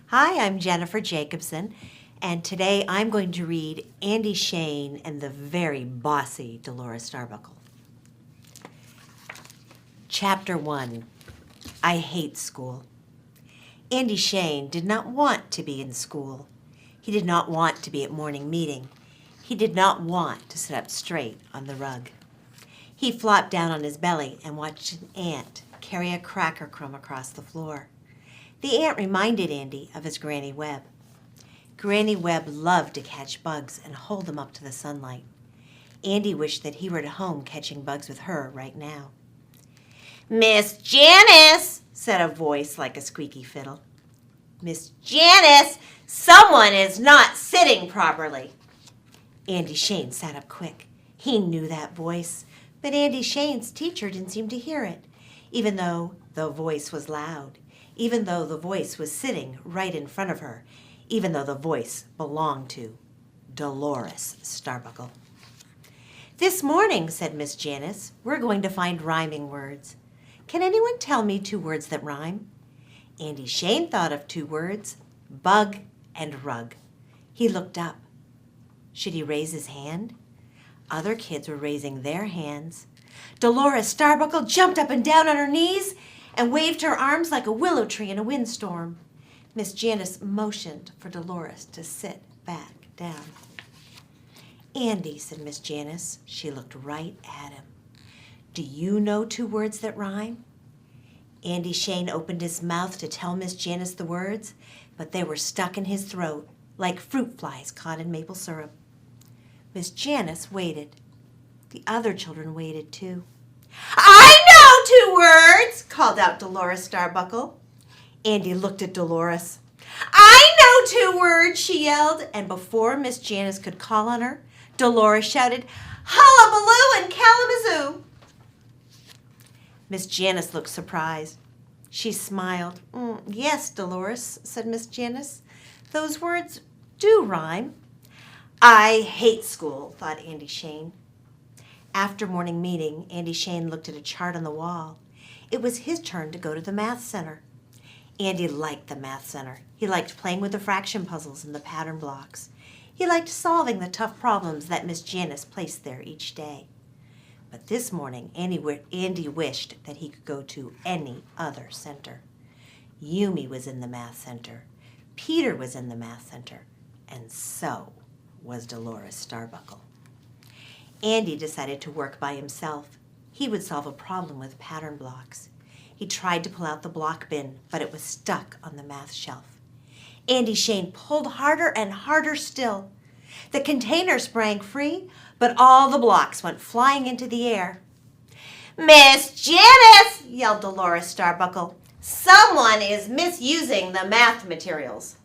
Hi, I'm Jennifer Jacobson, and today I'm going to read Andy Shane and the very bossy Dolores Starbuckle. Chapter 1, I Hate School. Andy Shane did not want to be in school. He did not want to be at morning meeting. He did not want to sit up straight on the rug. He flopped down on his belly and watched an ant carry a cracker crumb across the floor. The ant reminded Andy of his Granny Webb. Granny Webb loved to catch bugs and hold them up to the sunlight. Andy wished that he were at home catching bugs with her right now. "Miss Janice," said a voice like a squeaky fiddle. "Miss Janice, someone is not sitting properly." Andy Shane sat up quick. He knew that voice, but Andy Shane's teacher didn't seem to hear it, even though the voice was loud. Even though the voice was sitting right in front of her, even though the voice belonged to Dolores Starbuckle. "This morning," said Miss Janice, "we're going to find rhyming words. Can anyone tell me 2 words that rhyme?" Andy Shane thought of 2 words, bug and rug. He looked up. Should he raise his hand? Other kids were raising their hands. Dolores Starbuckle jumped up and down on her knees and waved her arms like a willow tree in a windstorm. Miss Janice motioned for Dolores to sit back down. "Andy," said Miss Janice. She looked right at him. "Do you know 2 words that rhyme?" Andy Shane opened his mouth to tell Miss Janice the words, but they were stuck in his throat like fruit flies caught in maple syrup. Miss Janice waited. The other children waited too. "I know 2 words," called out Dolores Starbuckle. Andy looked at Dolores. "I know 2 words," she yelled, and before Miss Janice could call on her, Dolores shouted, "Hullabaloo and Kalamazoo!" Miss Janice looked surprised. She smiled. "Yes, Dolores," said Miss Janice. "Those words do rhyme." "I hate school," thought Andy Shane. After morning meeting, Andy Shane looked at a chart on the wall. It was his turn to go to the math center. Andy liked the math center. He liked playing with the fraction puzzles and the pattern blocks. He liked solving the tough problems that Miss Janice placed there each day. But this morning, Andy wished that he could go to any other center. Yumi was in the math center. Peter was in the math center. And so was Dolores Starbuckle. Andy decided to work by himself. He would solve a problem with pattern blocks. He tried to pull out the block bin, but it was stuck on the math shelf. Andy Shane pulled harder and harder still. The container sprang free, but all the blocks went flying into the air. "Miss Janice," yelled Dolores Starbuckle, "someone is misusing the math materials."